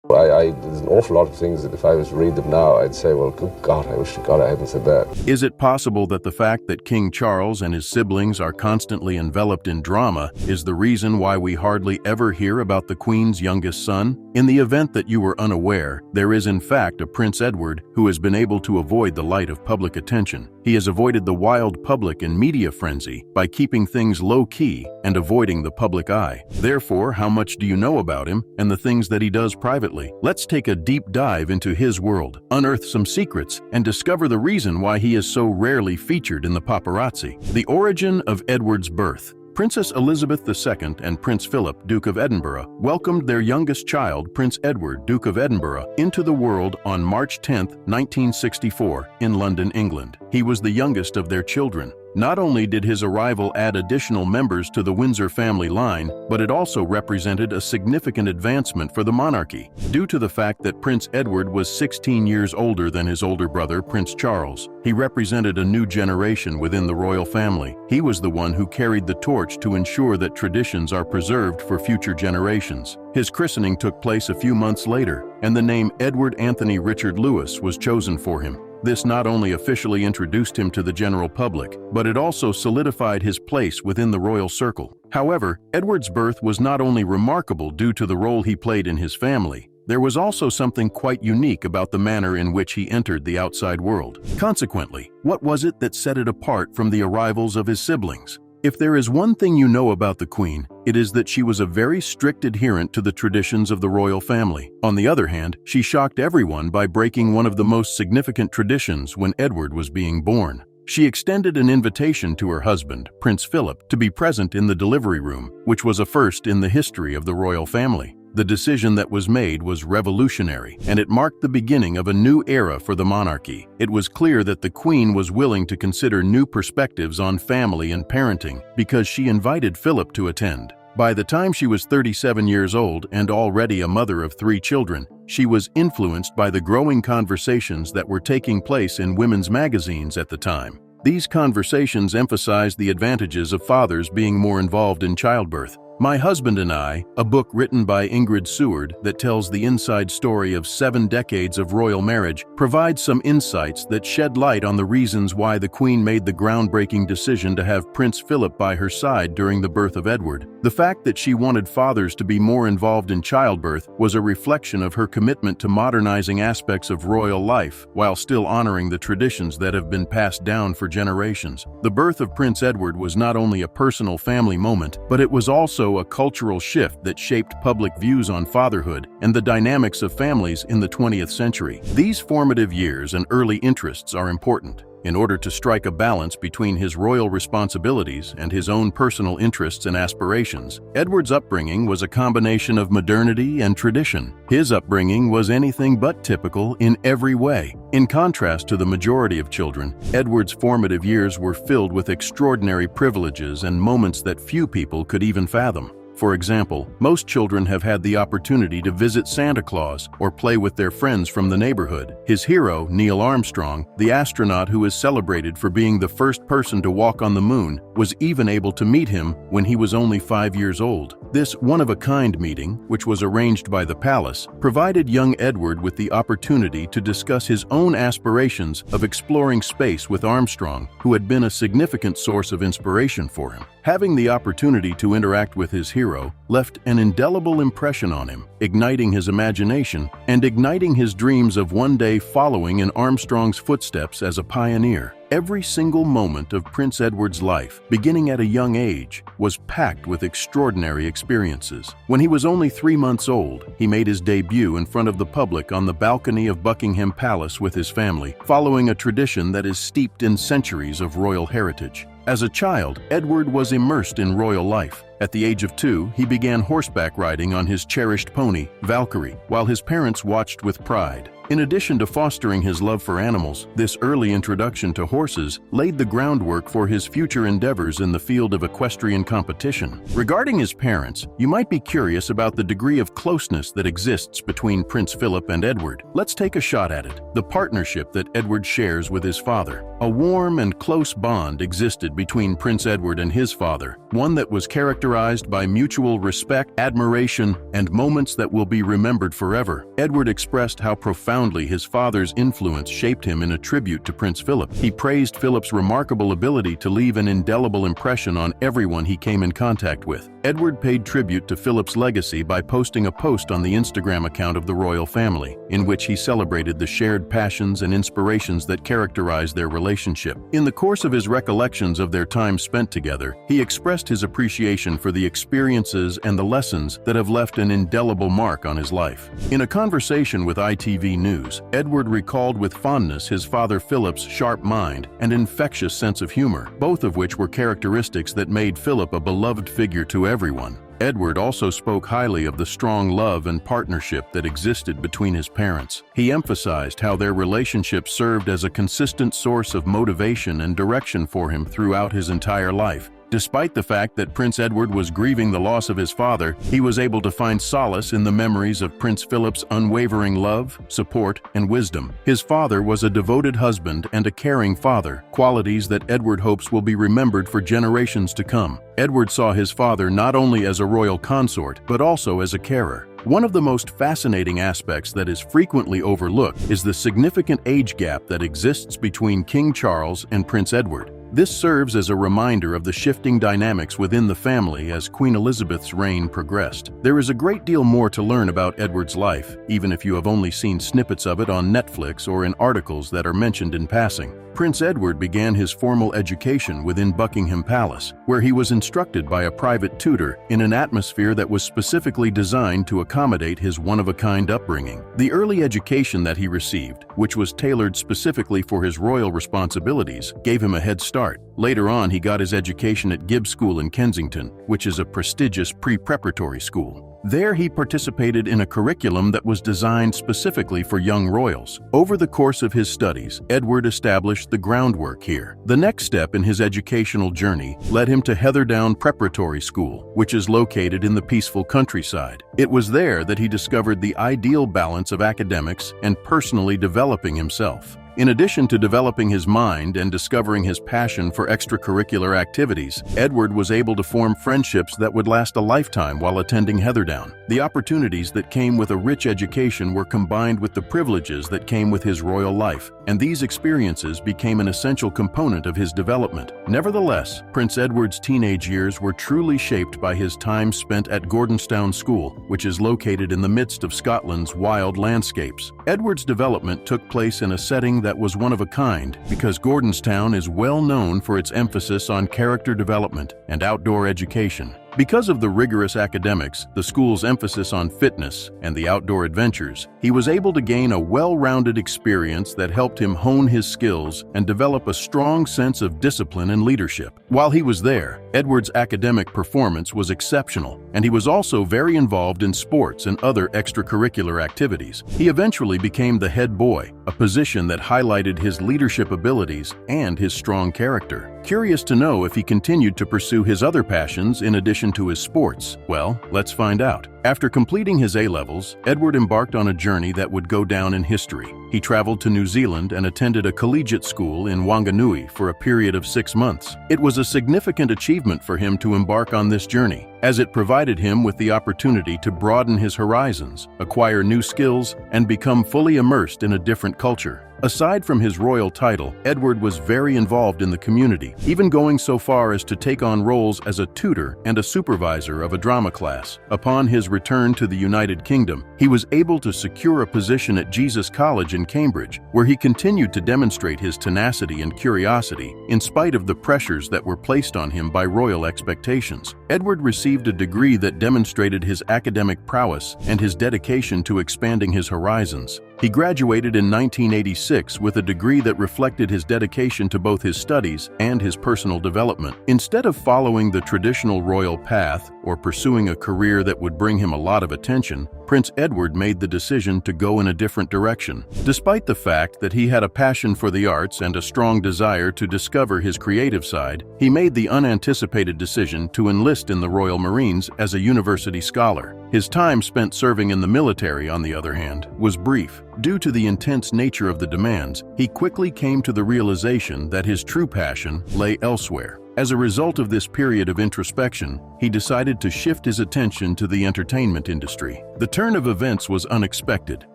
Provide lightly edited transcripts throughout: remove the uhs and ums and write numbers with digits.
There's an awful lot of things that if I was to read them now, I'd say, well, good God, I wish to God I hadn't said that. Is it possible that the fact that King Charles and his siblings are constantly enveloped in drama is the reason why we hardly ever hear about the Queen's youngest son? In the event that you were unaware, there is in fact a Prince Edward who has been able to avoid the light of public attention. He has avoided the wild public and media frenzy by keeping things low-key and avoiding the public eye. Therefore, how much do you know about him and the things that he does privately? Let's take a deep dive into his world, unearth some secrets, and discover the reason why he is so rarely featured in the paparazzi. The origin of Edward's birth. Princess Elizabeth II and Prince Philip, Duke of Edinburgh, welcomed their youngest child, Prince Edward, Duke of Edinburgh, into the world on March 10, 1964, in London, England. He was the youngest of their children. Not only did his arrival add additional members to the Windsor family line, but it also represented a significant advancement for the monarchy, due to the fact that Prince Edward was 16 years older than his older brother, Prince Charles. He represented a new generation within the royal family. He was the one who carried the torch to ensure that traditions are preserved for future generations. His christening took place a few months later, and the name Edward Anthony Richard Louis was chosen for him. This not only officially introduced him to the general public, but it also solidified his place within the royal circle. However, Edward's birth was not only remarkable due to the role he played in his family, there was also something quite unique about the manner in which he entered the outside world. Consequently, what was it that set it apart from the arrivals of his siblings? If there is one thing you know about the Queen, it is that she was a very strict adherent to the traditions of the royal family. On the other hand, she shocked everyone by breaking one of the most significant traditions when Edward was being born. She extended an invitation to her husband, Prince Philip, to be present in the delivery room, which was a first in the history of the royal family. The decision that was made was revolutionary, and it marked the beginning of a new era for the monarchy. It was clear that the Queen was willing to consider new perspectives on family and parenting because she invited Philip to attend. By the time she was 37 years old and already a mother of 3 children, she was influenced by the growing conversations that were taking place in women's magazines at the time. These conversations emphasized the advantages of fathers being more involved in childbirth. My Husband and I, a book written by Ingrid Seward that tells the inside story of 7 decades of royal marriage, provides some insights that shed light on the reasons why the Queen made the groundbreaking decision to have Prince Philip by her side during the birth of Edward. The fact that she wanted fathers to be more involved in childbirth was a reflection of her commitment to modernizing aspects of royal life while still honoring the traditions that have been passed down for generations. The birth of Prince Edward was not only a personal family moment, but it was also a cultural shift that shaped public views on fatherhood and the dynamics of families in the 20th century. These formative years and early interests are important. In order to strike a balance between his royal responsibilities and his own personal interests and aspirations, Edward's upbringing was a combination of modernity and tradition. His upbringing was anything but typical in every way. In contrast to the majority of children, Edward's formative years were filled with extraordinary privileges and moments that few people could even fathom. For example, most children have had the opportunity to visit Santa Claus or play with their friends from the neighborhood. His hero, Neil Armstrong, the astronaut who is celebrated for being the first person to walk on the moon, was even able to meet him when he was only 5 years old. This one-of-a-kind meeting, which was arranged by the palace, provided young Edward with the opportunity to discuss his own aspirations of exploring space with Armstrong, who had been a significant source of inspiration for him. Having the opportunity to interact with his hero left an indelible impression on him, igniting his imagination and igniting his dreams of one day following in Armstrong's footsteps as a pioneer. Every single moment of Prince Edward's life, beginning at a young age, was packed with extraordinary experiences. When he was only 3 months old, he made his debut in front of the public on the balcony of Buckingham Palace with his family, following a tradition that is steeped in centuries of royal heritage. As a child, Edward was immersed in royal life. At the age of 2, he began horseback riding on his cherished pony, Valkyrie, while his parents watched with pride. In addition to fostering his love for animals, this early introduction to horses laid the groundwork for his future endeavors in the field of equestrian competition. Regarding his parents, you might be curious about the degree of closeness that exists between Prince Philip and Edward. Let's take a shot at it. The partnership that Edward shares with his father. A warm and close bond existed between Prince Edward and his father, one that was characterized by mutual respect, admiration, and moments that will be remembered forever. Edward expressed how profoundly his father's influence shaped him in a tribute to Prince Philip. He praised Philip's remarkable ability to leave an indelible impression on everyone he came in contact with. Edward paid tribute to Philip's legacy by posting a post on the Instagram account of the royal family, in which he celebrated the shared passions and inspirations that characterized their relationship. In the course of his recollections of their time spent together, he expressed his appreciation for the experiences and the lessons that have left an indelible mark on his life. In a conversation with ITV News, Edward recalled with fondness his father Philip's sharp mind and infectious sense of humor, both of which were characteristics that made Philip a beloved figure to everyone. Edward also spoke highly of the strong love and partnership that existed between his parents. He emphasized how their relationship served as a consistent source of motivation and direction for him throughout his entire life. Despite the fact that Prince Edward was grieving the loss of his father, he was able to find solace in the memories of Prince Philip's unwavering love, support, and wisdom. His father was a devoted husband and a caring father, qualities that Edward hopes will be remembered for generations to come. Edward saw his father not only as a royal consort, but also as a carer. One of the most fascinating aspects that is frequently overlooked is the significant age gap that exists between King Charles and Prince Edward. This serves as a reminder of the shifting dynamics within the family as Queen Elizabeth's reign progressed. There is a great deal more to learn about Edward's life, even if you have only seen snippets of it on Netflix or in articles that are mentioned in passing. Prince Edward began his formal education within Buckingham Palace, where he was instructed by a private tutor in an atmosphere that was specifically designed to accommodate his one-of-a-kind upbringing. The early education that he received, which was tailored specifically for his royal responsibilities, gave him a head start. Later on, he got his education at Gibbs School in Kensington, which is a prestigious pre-preparatory school. There he participated in a curriculum that was designed specifically for young royals. Over the course of his studies, Edward established the groundwork here. The next step in his educational journey led him to Heatherdown Preparatory School, which is located in the peaceful countryside. It was there that he discovered the ideal balance of academics and personally developing himself. In addition to developing his mind and discovering his passion for extracurricular activities, Edward was able to form friendships that would last a lifetime while attending Heatherdown. The opportunities that came with a rich education were combined with the privileges that came with his royal life, and these experiences became an essential component of his development. Nevertheless, Prince Edward's teenage years were truly shaped by his time spent at Gordonstoun School, which is located in the midst of Scotland's wild landscapes. Edward's development took place in a setting that was one of a kind because Gordonstoun is well known for its emphasis on character development and outdoor education. Because of the rigorous academics, the school's emphasis on fitness, and the outdoor adventures, he was able to gain a well-rounded experience that helped him hone his skills and develop a strong sense of discipline and leadership. While he was there, Edward's academic performance was exceptional, and he was also very involved in sports and other extracurricular activities. He eventually became the head boy, a position that highlighted his leadership abilities and his strong character. Curious to know if he continued to pursue his other passions in addition to his sports? Well, let's find out. After completing his A-levels, Edward embarked on a journey that would go down in history. He traveled to New Zealand and attended a collegiate school in Wanganui for a period of 6 months. It was a significant achievement for him to embark on this journey, as it provided him with the opportunity to broaden his horizons, acquire new skills, and become fully immersed in a different culture. Aside from his royal title, Edward was very involved in the community, even going so far as to take on roles as a tutor and a supervisor of a drama class. Upon his return to the United Kingdom, he was able to secure a position at Jesus College in Cambridge, where he continued to demonstrate his tenacity and curiosity, in spite of the pressures that were placed on him by royal expectations. Edward received a degree that demonstrated his academic prowess and his dedication to expanding his horizons. He graduated in 1986 with a degree that reflected his dedication to both his studies and his personal development. Instead of following the traditional royal path or pursuing a career that would bring him a lot of attention, Prince Edward made the decision to go in a different direction. Despite the fact that he had a passion for the arts and a strong desire to discover his creative side, he made the unanticipated decision to enlist in the Royal Marines as a university scholar. His time spent serving in the military, on the other hand, was brief. Due to the intense nature of the demands, he quickly came to the realization that his true passion lay elsewhere. As a result of this period of introspection, he decided to shift his attention to the entertainment industry. The turn of events was unexpected,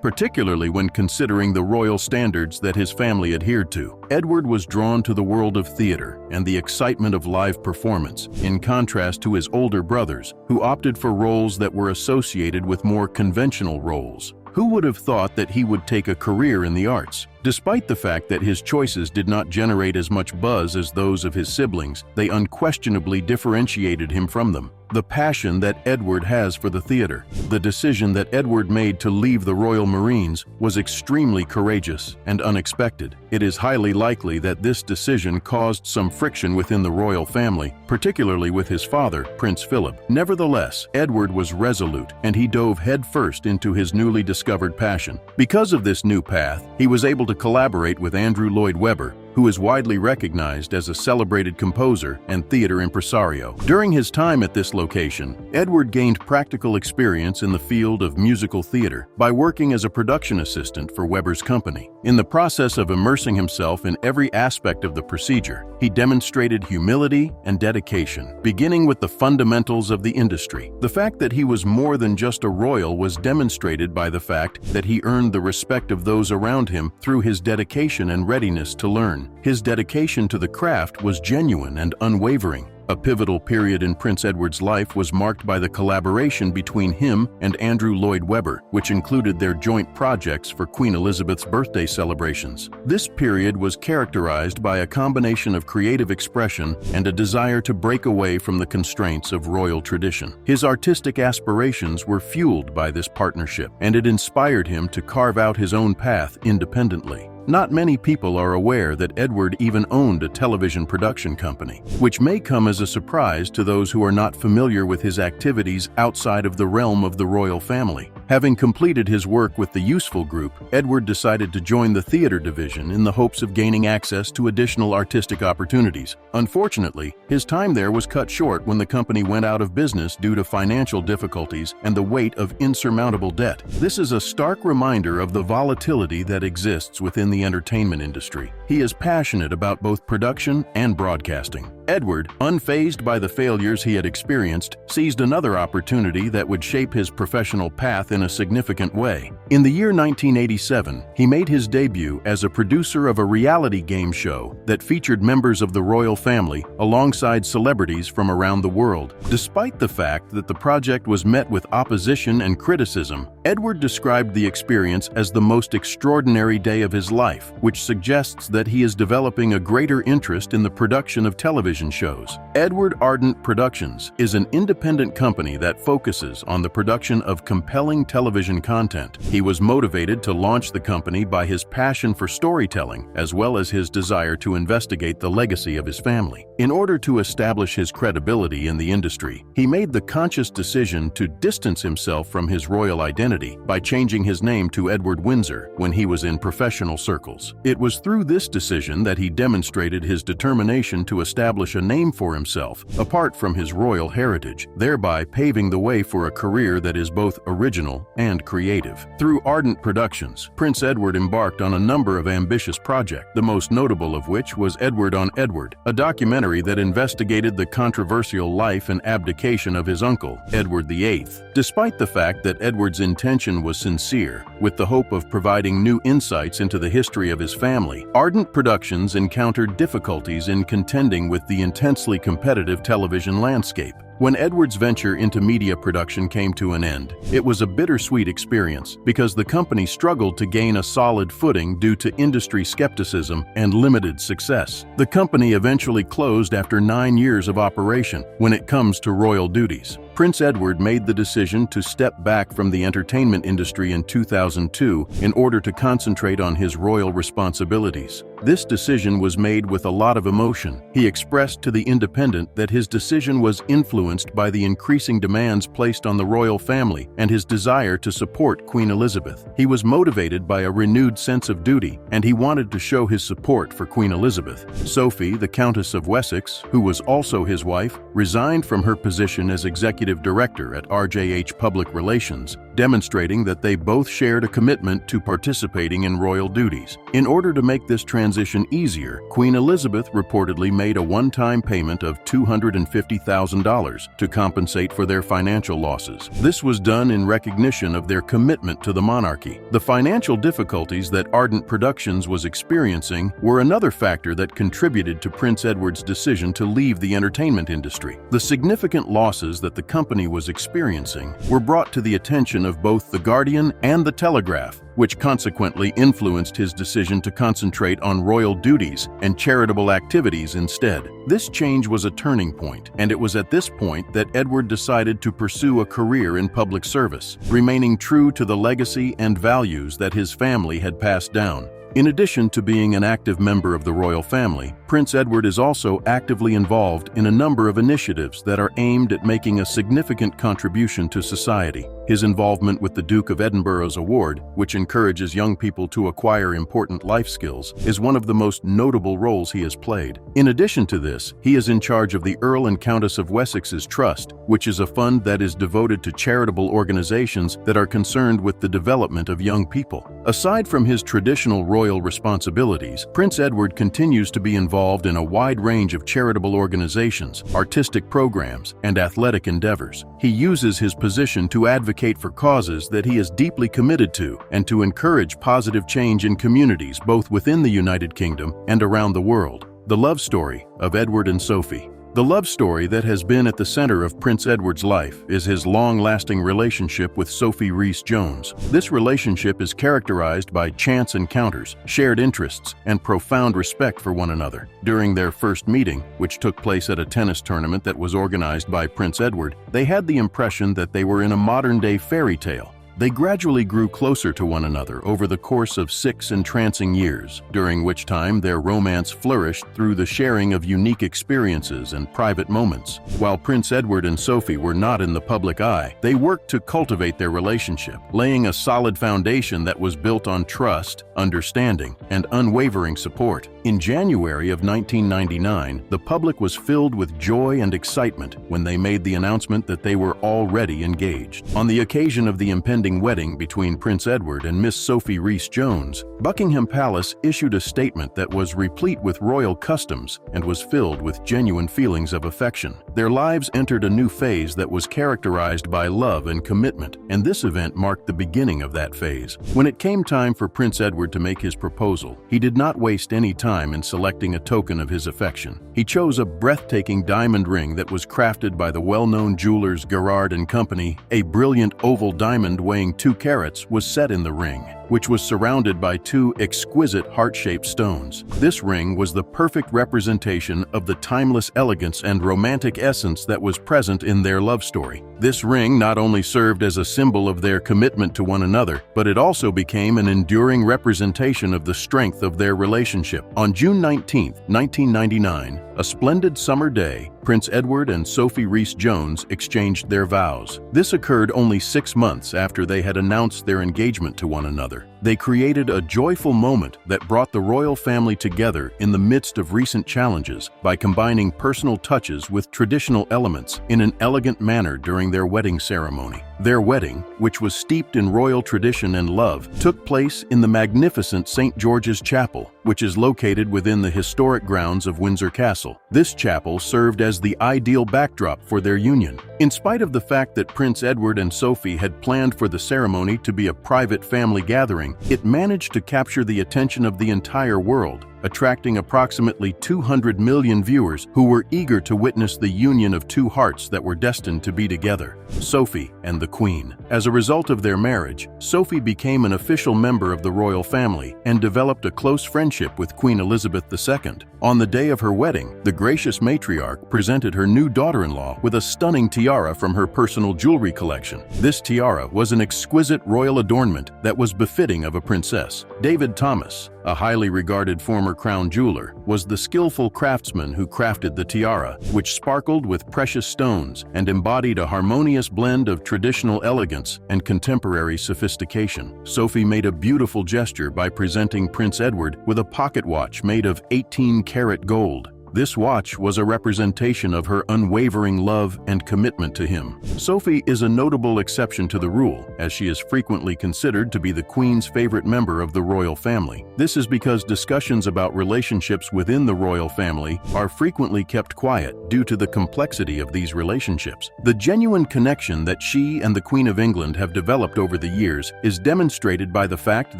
particularly when considering the royal standards that his family adhered to. Edward was drawn to the world of theater and the excitement of live performance, in contrast to his older brothers, who opted for roles that were associated with more conventional roles. Who would have thought that he would take a career in the arts? Despite the fact that his choices did not generate as much buzz as those of his siblings, they unquestionably differentiated him from them. The passion that Edward has for the theater. The decision that Edward made to leave the Royal Marines was extremely courageous and unexpected. It is highly likely that this decision caused some friction within the royal family, particularly with his father, Prince Philip. Nevertheless, Edward was resolute, and he dove headfirst into his newly discovered passion. Because of this new path, he was able to collaborate with Andrew Lloyd Webber, who is widely recognized as a celebrated composer and theater impresario. During his time at this location, Edward gained practical experience in the field of musical theater by working as a production assistant for Webber's company. In the process of immersing himself in every aspect of the procedure, he demonstrated humility and dedication, beginning with the fundamentals of the industry. The fact that he was more than just a royal was demonstrated by the fact that he earned the respect of those around him through his dedication and readiness to learn. His dedication to the craft was genuine and unwavering. A pivotal period in Prince Edward's life was marked by the collaboration between him and Andrew Lloyd Webber, which included their joint projects for Queen Elizabeth's birthday celebrations. This period was characterized by a combination of creative expression and a desire to break away from the constraints of royal tradition. His artistic aspirations were fueled by this partnership, and it inspired him to carve out his own path independently. Not many people are aware that Edward even owned a television production company, which may come as a surprise to those who are not familiar with his activities outside of the realm of the royal family. Having completed his work with the Useful Group, Edward decided to join the theater division in the hopes of gaining access to additional artistic opportunities. Unfortunately, his time there was cut short when the company went out of business due to financial difficulties and the weight of insurmountable debt. This is a stark reminder of the volatility that exists within the entertainment industry. He is passionate about both production and broadcasting. Edward, unfazed by the failures he had experienced, seized another opportunity that would shape his professional path in a significant way. In the year 1987, he made his debut as a producer of a reality game show that featured members of the royal family alongside celebrities from around the world. Despite the fact that the project was met with opposition and criticism, Edward described the experience as the most extraordinary day of his life, which suggests that he is developing a greater interest in the production of television shows. Edward Ardent Productions is an independent company that focuses on the production of compelling television content. He was motivated to launch the company by his passion for storytelling, as well as his desire to investigate the legacy of his family. In order to establish his credibility in the industry, he made the conscious decision to distance himself from his royal identity by changing his name to Edward Windsor when he was in professional circles. It was through this decision that he demonstrated his determination to establish a name for himself, apart from his royal heritage, thereby paving the way for a career that is both original and creative. Through Ardent Productions, Prince Edward embarked on a number of ambitious projects, the most notable of which was Edward on Edward, a documentary that investigated the controversial life and abdication of his uncle, Edward VIII. Despite the fact that Edward's intention was sincere, with the hope of providing new insights into the history of his family, Ardent Productions encountered difficulties in contending with the intensely competitive television landscape. When Edward's venture into media production came to an end, it was a bittersweet experience because the company struggled to gain a solid footing due to industry skepticism and limited success. The company eventually closed after 9 years of operation when it comes to royal duties. Prince Edward made the decision to step back from the entertainment industry in 2002 in order to concentrate on his royal responsibilities. This decision was made with a lot of emotion. He expressed to The Independent that his decision was influenced by the increasing demands placed on the royal family and his desire to support Queen Elizabeth. He was motivated by a renewed sense of duty, and he wanted to show his support for Queen Elizabeth. Sophie, the Countess of Wessex, who was also his wife, resigned from her position as executive director at RJH Public Relations, demonstrating that they both shared a commitment to participating in royal duties. In order to make this transition easier, Queen Elizabeth reportedly made a one-time payment of $250,000 to compensate for their financial losses. This was done in recognition of their commitment to the monarchy. The financial difficulties that Ardent Productions was experiencing were another factor that contributed to Prince Edward's decision to leave the entertainment industry. The significant losses that the company was experiencing were brought to the attention of both The Guardian and The Telegraph, which consequently influenced his decision to concentrate on royal duties and charitable activities instead. This change was a turning point, and it was at this point that Edward decided to pursue a career in public service, remaining true to the legacy and values that his family had passed down. In addition to being an active member of the royal family, Prince Edward is also actively involved in a number of initiatives that are aimed at making a significant contribution to society. His involvement with the Duke of Edinburgh's award, which encourages young people to acquire important life skills, is one of the most notable roles he has played. In addition to this, he is in charge of the Earl and Countess of Wessex's Trust, which is a fund that is devoted to charitable organizations that are concerned with the development of young people. Aside from his traditional royal responsibilities, Prince Edward continues to be involved in a wide range of charitable organizations, artistic programs, and athletic endeavors. He uses his position to advocate for causes that he is deeply committed to and to encourage positive change in communities both within the United Kingdom and around the world. The love story of Edward and Sophie. The love story that has been at the center of Prince Edward's life is his long-lasting relationship with Sophie Rhys-Jones. This relationship is characterized by chance encounters, shared interests, and profound respect for one another. During their first meeting, which took place at a tennis tournament that was organized by Prince Edward, they had the impression that they were in a modern-day fairy tale. They gradually grew closer to one another over the course of 6 entrancing years, during which time their romance flourished through the sharing of unique experiences and private moments. While Prince Edward and Sophie were not in the public eye, they worked to cultivate their relationship, laying a solid foundation that was built on trust, understanding, and unwavering support. In January of 1999, the public was filled with joy and excitement when they made the announcement that they were already engaged. On the occasion of the impending wedding between Prince Edward and Miss Sophie Rhys-Jones, Buckingham Palace issued a statement that was replete with royal customs and was filled with genuine feelings of affection. Their lives entered a new phase that was characterized by love and commitment, and this event marked the beginning of that phase. When it came time for Prince Edward to make his proposal, he did not waste any time in selecting a token of his affection. He chose a breathtaking diamond ring that was crafted by the well-known jewelers Gerard & Company. A brilliant oval diamond weighing 2 carats was set in the ring, which was surrounded by 2 exquisite heart-shaped stones. This ring was the perfect representation of the timeless elegance and romantic essence that was present in their love story. This ring not only served as a symbol of their commitment to one another, but it also became an enduring representation of the strength of their relationship. On June 19, 1999, a splendid summer day, Prince Edward and Sophie Rhys-Jones exchanged their vows. This occurred only 6 months after they had announced their engagement to one another. They created a joyful moment that brought the royal family together in the midst of recent challenges by combining personal touches with traditional elements in an elegant manner during their wedding ceremony. Their wedding, which was steeped in royal tradition and love, took place in the magnificent St. George's Chapel, which is located within the historic grounds of Windsor Castle. This chapel served as the ideal backdrop for their union. In spite of the fact that Prince Edward and Sophie had planned for the ceremony to be a private family gathering, it managed to capture the attention of the entire world. attracting approximately 200 million viewers who were eager to witness the union of two hearts that were destined to be together, Sophie and the Queen. As a result of their marriage, Sophie became an official member of the royal family and developed a close friendship with Queen Elizabeth II. On the day of her wedding, the gracious matriarch presented her new daughter-in-law with a stunning tiara from her personal jewelry collection. This tiara was an exquisite royal adornment that was befitting of a princess. David Thomas, a highly regarded former crown jeweler, was the skillful craftsman who crafted the tiara, which sparkled with precious stones and embodied a harmonious blend of traditional elegance and contemporary sophistication. Sophie made a beautiful gesture by presenting Prince Edward with a pocket watch made of 18-karat gold. This watch was a representation of her unwavering love and commitment to him. Sophie is a notable exception to the rule, as she is frequently considered to be the Queen's favorite member of the royal family. This is because discussions about relationships within the royal family are frequently kept quiet due to the complexity of these relationships. The genuine connection that she and the Queen of England have developed over the years is demonstrated by the fact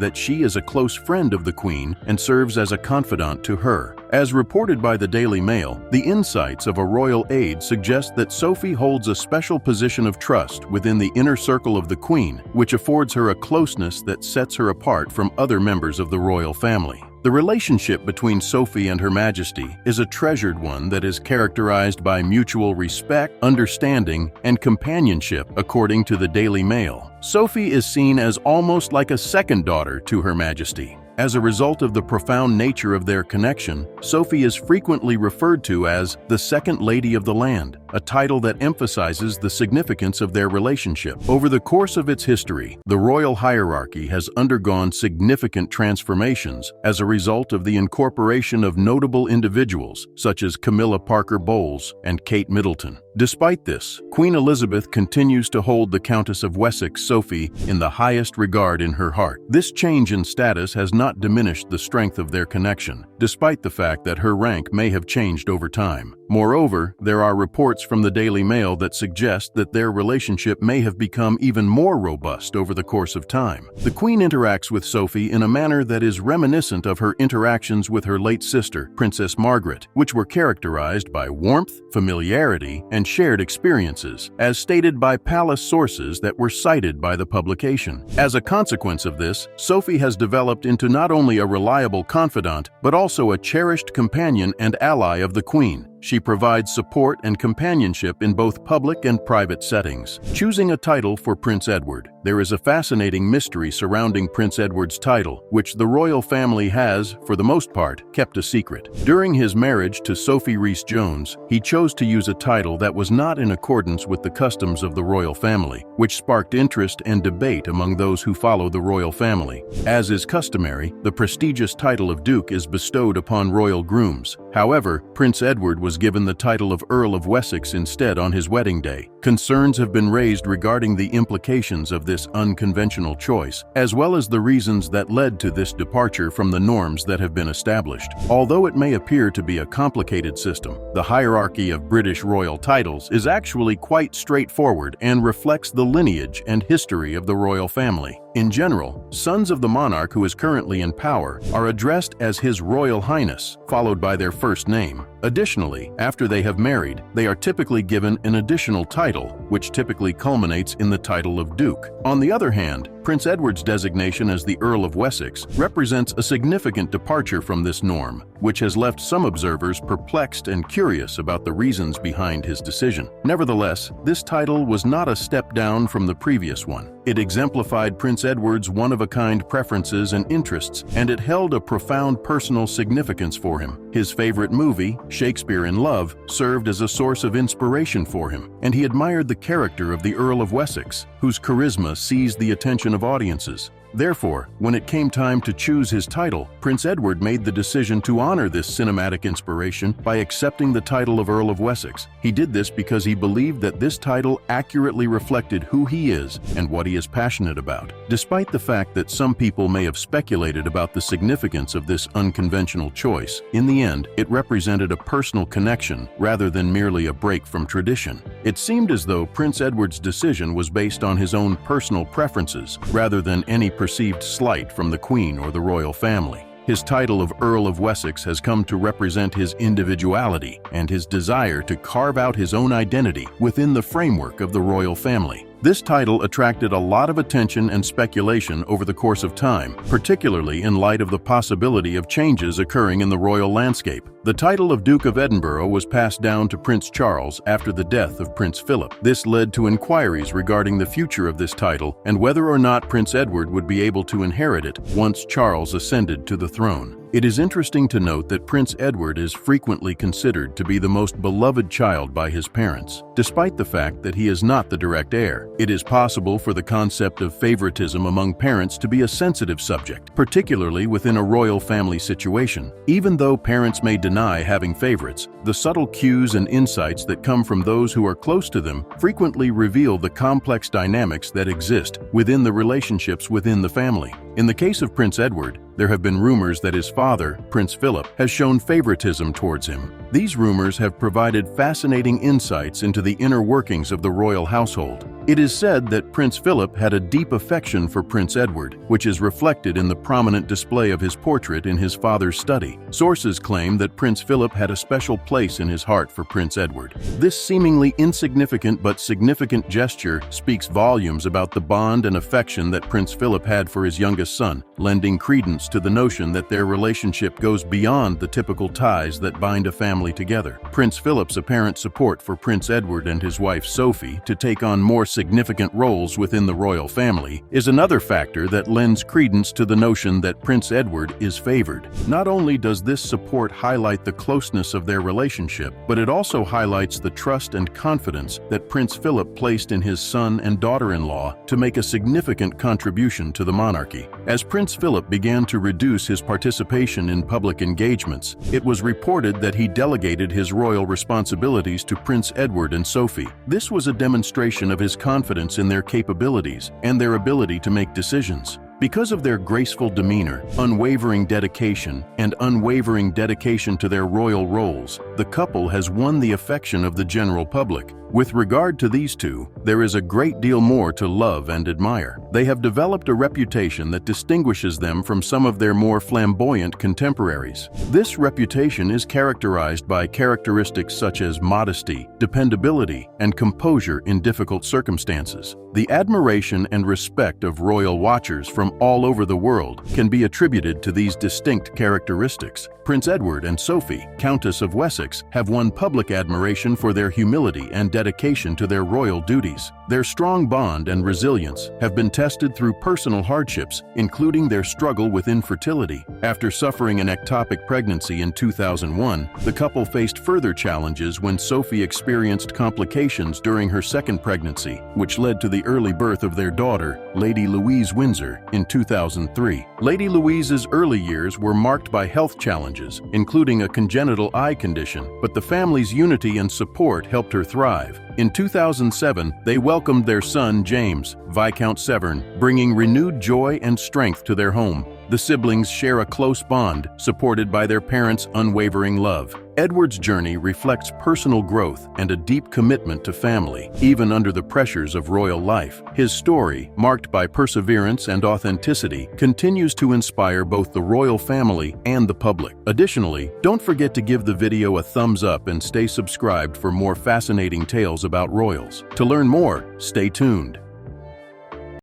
that she is a close friend of the Queen and serves as a confidant to her. As reported by the Daily Mail, the insights of a royal aide suggest that Sophie holds a special position of trust within the inner circle of the Queen, which affords her a closeness that sets her apart from other members of the royal family. The relationship between Sophie and Her Majesty is a treasured one that is characterized by mutual respect, understanding, and companionship, according to the Daily Mail. Sophie is seen as almost like a second daughter to Her Majesty. As a result of the profound nature of their connection, Sophie is frequently referred to as the Second Lady of the Land, a title that emphasizes the significance of their relationship. Over the course of its history, the royal hierarchy has undergone significant transformations as a result of the incorporation of notable individuals such as Camilla Parker Bowles and Kate Middleton. Despite this, Queen Elizabeth continues to hold the Countess of Wessex, Sophie, in the highest regard in her heart. This change in status has not diminished the strength of their connection, despite the fact that her rank may have changed over time. Moreover, there are reports from the Daily Mail that suggest that their relationship may have become even more robust over the course of time. The Queen interacts with Sophie in a manner that is reminiscent of her interactions with her late sister, Princess Margaret, which were characterized by warmth, familiarity, and shared experiences, as stated by palace sources that were cited by the publication. As a consequence of this, Sophie has developed into not only a reliable confidant, but also a cherished companion and ally of the Queen. She provides support and companionship in both public and private settings. Choosing a title for Prince Edward. There is a fascinating mystery surrounding Prince Edward's title, which the royal family has, for the most part, kept a secret. During his marriage to Sophie Rhys-Jones, he chose to use a title that was not in accordance with the customs of the royal family, which sparked interest and debate among those who follow the royal family. As is customary, the prestigious title of Duke is bestowed upon royal grooms. However, Prince Edward was given the title of Earl of Wessex instead on his wedding day. Concerns have been raised regarding the implications of this unconventional choice, as well as the reasons that led to this departure from the norms that have been established. Although it may appear to be a complicated system, the hierarchy of British royal titles is actually quite straightforward and reflects the lineage and history of the royal family. In general, sons of the monarch who is currently in power are addressed as His Royal Highness, followed by their first name. Additionally, after they have married, they are typically given an additional title, which typically culminates in the title of Duke. On the other hand, Prince Edward's designation as the Earl of Wessex represents a significant departure from this norm, which has left some observers perplexed and curious about the reasons behind his decision. Nevertheless, this title was not a step down from the previous one. It exemplified Prince Edward's one-of-a-kind preferences and interests, and it held a profound personal significance for him. His favorite movie, Shakespeare in Love, served as a source of inspiration for him, and he admired the character of the Earl of Wessex, whose charisma seized the attention of audiences. Therefore, when it came time to choose his title, Prince Edward made the decision to honor this cinematic inspiration by accepting the title of Earl of Wessex. He did this because he believed that this title accurately reflected who he is and what he is passionate about. Despite the fact that some people may have speculated about the significance of this unconventional choice, in the end, it represented a personal connection rather than merely a break from tradition. It seemed as though Prince Edward's decision was based on his own personal preferences rather than any perceived slight from the Queen or the royal family. His title of Earl of Wessex has come to represent his individuality and his desire to carve out his own identity within the framework of the royal family. This title attracted a lot of attention and speculation over the course of time, particularly in light of the possibility of changes occurring in the royal landscape. The title of Duke of Edinburgh was passed down to Prince Charles after the death of Prince Philip. This led to inquiries regarding the future of this title and whether or not Prince Edward would be able to inherit it once Charles ascended to the throne. It is interesting to note that Prince Edward is frequently considered to be the most beloved child by his parents, despite the fact that he is not the direct heir. It is possible for the concept of favoritism among parents to be a sensitive subject, particularly within a royal family situation. Even though parents may deny having favorites, the subtle cues and insights that come from those who are close to them frequently reveal the complex dynamics that exist within the relationships within the family. In the case of Prince Edward, there have been rumors that his father, Prince Philip, has shown favoritism towards him. These rumors have provided fascinating insights into the inner workings of the royal household. It is said that Prince Philip had a deep affection for Prince Edward, which is reflected in the prominent display of his portrait in his father's study. Sources claim that Prince Philip had a special place in his heart for Prince Edward. This seemingly insignificant but significant gesture speaks volumes about the bond and affection that Prince Philip had for his youngest son, lending credence to the notion that their relationship goes beyond the typical ties that bind a family together. Prince Philip's apparent support for Prince Edward and his wife Sophie to take on more significant roles within the royal family is another factor that lends credence to the notion that Prince Edward is favored. Not only does this support highlight the closeness of their relationship, but it also highlights the trust and confidence that Prince Philip placed in his son and daughter-in-law to make a significant contribution to the monarchy. As Prince Philip began to reduce his participation in public engagements, it was reported that he delegated his royal responsibilities to Prince Edward and Sophie. This was a demonstration of his confidence in their capabilities and their ability to make decisions. Because of their graceful demeanor, unwavering dedication, and unwavering dedication to their royal roles, the couple has won the affection of the general public. With regard to these two, there is a great deal more to love and admire. They have developed a reputation that distinguishes them from some of their more flamboyant contemporaries. This reputation is characterized by characteristics such as modesty, dependability, and composure in difficult circumstances. The admiration and respect of royal watchers from all over the world can be attributed to these distinct characteristics. Prince Edward and Sophie, Countess of Wessex, have won public admiration for their humility and dedication to their royal duties. Their strong bond and resilience have been tested through personal hardships, including their struggle with infertility. After suffering an ectopic pregnancy in 2001, the couple faced further challenges when Sophie experienced complications during her second pregnancy, which led to the early birth of their daughter, Lady Louise Windsor, in 2003. Lady Louise's early years were marked by health challenges, including a congenital eye condition, but the family's unity and support helped her thrive. In 2007, they welcomed their son, James, Viscount Severn, bringing renewed joy and strength to their home. The siblings share a close bond, supported by their parents' unwavering love. Edward's journey reflects personal growth and a deep commitment to family, even under the pressures of royal life. His story, marked by perseverance and authenticity, continues to inspire both the royal family and the public. Additionally, don't forget to give the video a thumbs up and stay subscribed for more fascinating tales about royals. To learn more, stay tuned.